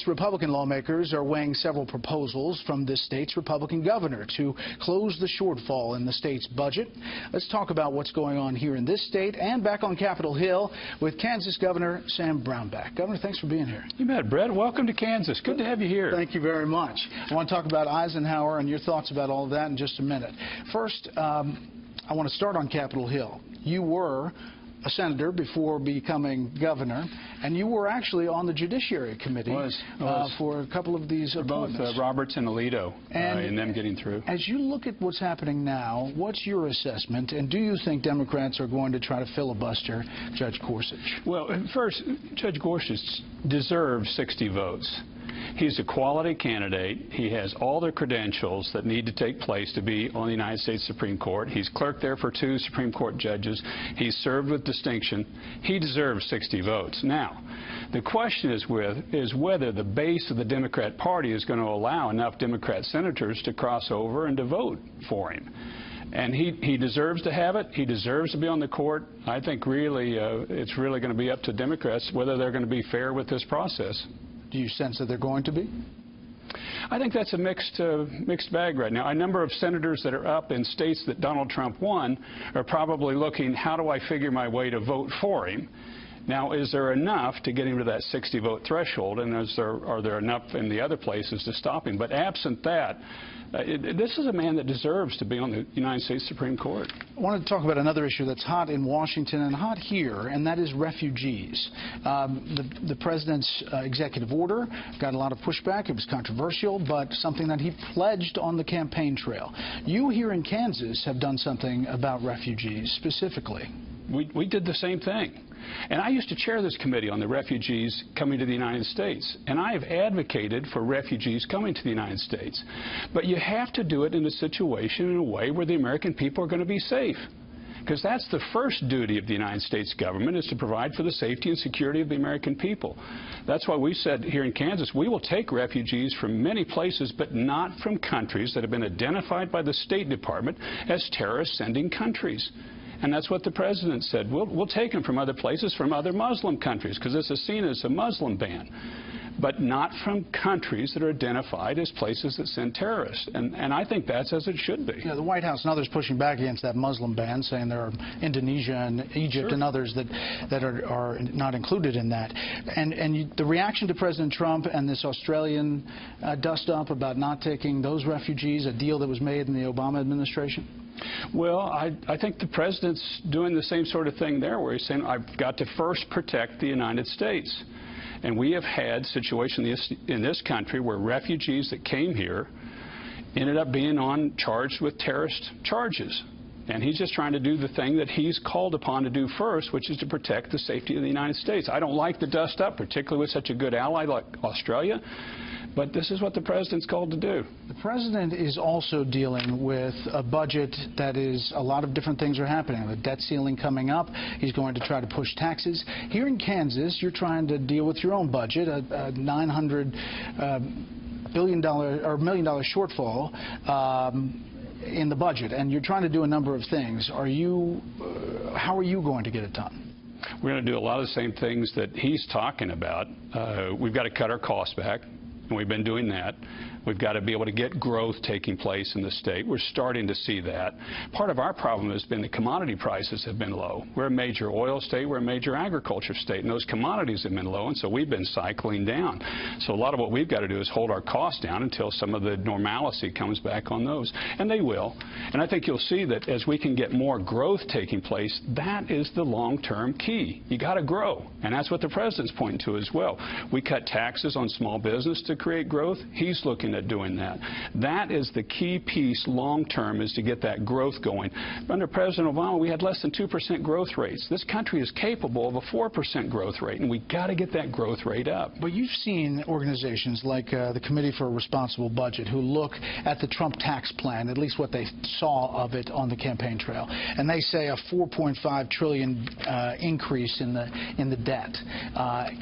Republican lawmakers are weighing several proposals from this state's Republican governor to close the shortfall in the state's budget. Let's talk about what's going on here in this state and back on Capitol Hill with Kansas Governor Sam Brownback. Governor, thanks for being here. You bet, Brett. Welcome to Kansas. Good to have you here. Thank you very much. I want to talk about Eisenhower and your thoughts about all of that in just a minute. First, I want to start on Capitol Hill. You were a senator before becoming governor, and you were actually on the Judiciary Committee for a couple of these appointments. Both Roberts and Alito, and them getting through. As you look at what's happening now, what's your assessment, and do you think Democrats are going to try to filibuster Judge Gorsuch? Well, first, Judge Gorsuch deserves 60 votes. He's a quality candidate. He has all the credentials that need to take place to be on the United States Supreme Court. He's clerked there for 2 Supreme Court judges. He's served with distinction. He deserves 60 votes. Now, the question is whether the base of the Democrat Party is going to allow enough Democrat senators to cross over and to vote for him. And he deserves to have it. He deserves to be on the court. I think really it's really going to be up to Democrats whether they're going to be fair with this process. Do you sense that they're going to be? I think that's a mixed bag right now. A number of senators that are up in states that Donald Trump won are probably looking, how do I figure my way to vote for him? Now, is there enough to get him to that 60-vote threshold, and are there enough in the other places to stop him? But absent that, this is a man that deserves to be on the United States Supreme Court. I wanted to talk about another issue that's hot in Washington and hot here, and that is refugees. The president's executive order got a lot of pushback. It was controversial, but something that he pledged on the campaign trail. You here in Kansas have done something about refugees specifically. We did the same thing. And I used to chair this committee on the refugees coming to the United States. And I have advocated for refugees coming to the United States. But you have to do it in a situation in a way where the American people are going to be safe. Because that's the first duty of the United States government, is to provide for the safety and security of the American people. That's why we said here in Kansas, we will take refugees from many places, but not from countries that have been identified by the State Department as terrorist-sending countries. And that's what the president said. We'll take them from other places, from other Muslim countries, because this is seen as a Muslim ban, but not from countries that are identified as places that send terrorists. And I think that's as it should be. Yeah, the White House and others pushing back against that Muslim ban, saying there are Indonesia and Egypt and others that are not included in that. And the reaction to President Trump and this Australian dust-up about not taking those refugees, a deal that was made in the Obama administration? Well, I think the president's doing the same sort of thing there, where he's saying, I've got to first protect the United States. And we have had situations in this country where refugees that came here ended up being charged with terrorist charges. And he's just trying to do the thing that he's called upon to do first, which is to protect the safety of the United States. I don't like the dust-up, particularly with such a good ally like Australia. But this is what the president's called to do. The president is also dealing with a budget that is a lot of different things are happening. The debt ceiling coming up. He's going to try to push taxes. Here in Kansas, you're trying to deal with your own budget, a $900 million shortfall in the budget, and you're trying to do a number of things. How are you going to get it done? We're going to do a lot of the same things that he's talking about. We've got to cut our costs back. And we've been doing that. We've got to be able to get growth taking place in the state. We're starting to see that. Part of our problem has been the commodity prices have been low. We're a major oil state. We're a major agriculture state. And those commodities have been low, and so we've been cycling down. So a lot of what we've got to do is hold our costs down until some of the normalcy comes back on those. And they will. And I think you'll see that as we can get more growth taking place, that is the long-term key. You got to grow. And that's what the president's pointing to as well. We cut taxes on small business to create growth. He's looking at doing that. That is the key piece long-term, is to get that growth going. Under President Obama, we had less than 2% growth rates. This country is capable of a 4% growth rate, and we got to get that growth rate up. But you've seen organizations like the Committee for a Responsible Budget who look at the Trump tax plan, at least what they saw of it on the campaign trail, and they say a $4.5 trillion increase in the debt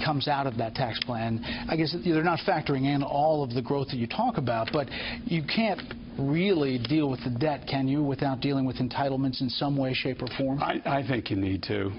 comes out of that tax plan. I guess they're not factoring in all of the growth that you talk about, but you can't really deal with the debt, can you, without dealing with entitlements in some way, shape, or form? I think you need to.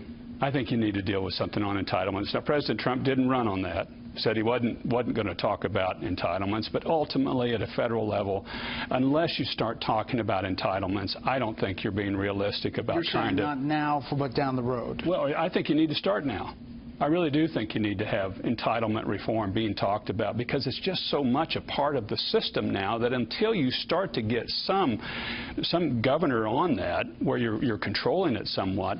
I think you need to deal with something on entitlements. Now, President Trump didn't run on that. said he wasn't going to talk about entitlements, but ultimately at a federal level, unless you start talking about entitlements, I don't think you're being realistic about trying to... Not now, but down the road. Well, I think you need to start now. I really do think you need to have entitlement reform being talked about, because it's just so much a part of the system now that until you start to get some governor on that, where you're controlling it somewhat,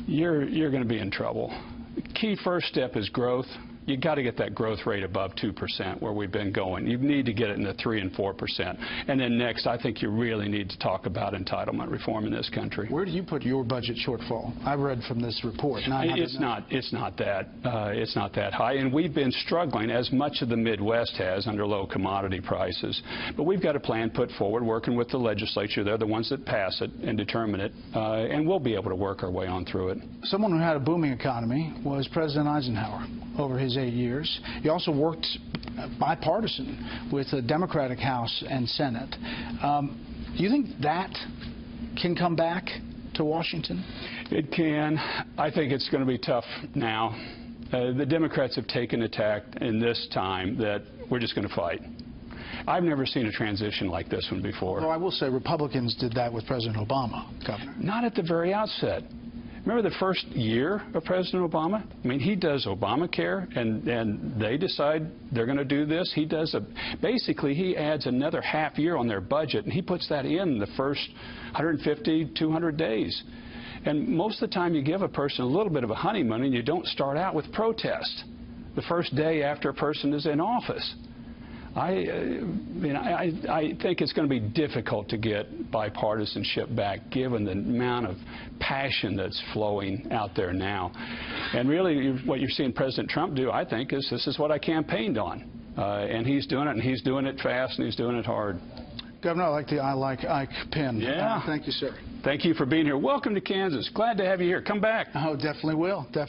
you're going to be in trouble. The key first step is growth. You've got to get that growth rate above 2%, where we've been going. You need to get it in the 3 and 4%. And then next, I think you really need to talk about entitlement reform in this country. Where do you put your budget shortfall? I read from this report. It's not that high, and we've been struggling, as much of the Midwest has, under low commodity prices. But we've got a plan put forward, working with the legislature. They're the ones that pass it and determine it, and we'll be able to work our way on through it. Someone who had a booming economy was President Eisenhower over his 8 years. He also worked bipartisan with the Democratic House and Senate. Do you think that can come back to Washington? It can. I think it's going to be tough now. The Democrats have taken a tack in this time that we're just going to fight. I've never seen a transition like this one before. Well, I will say Republicans did that with President Obama, Governor. Not at the very outset. Remember the first year of President Obama? I mean, he does Obamacare, and they decide they're going to do this. He does basically, he adds another half year on their budget, and he puts that in the first 150, 200 days. And most of the time you give a person a little bit of a honeymoon, and you don't start out with protest the first day after a person is in office. I think it's going to be difficult to get bipartisanship back, given the amount of passion that's flowing out there now. And really, what you're seeing President Trump do, I think, is this is what I campaigned on. And he's doing it, and he's doing it fast, and he's doing it hard. Governor, I like the I Like Ike pin. Yeah. Thank you, sir. Thank you for being here. Welcome to Kansas. Glad to have you here. Come back. Oh, definitely will. Definitely.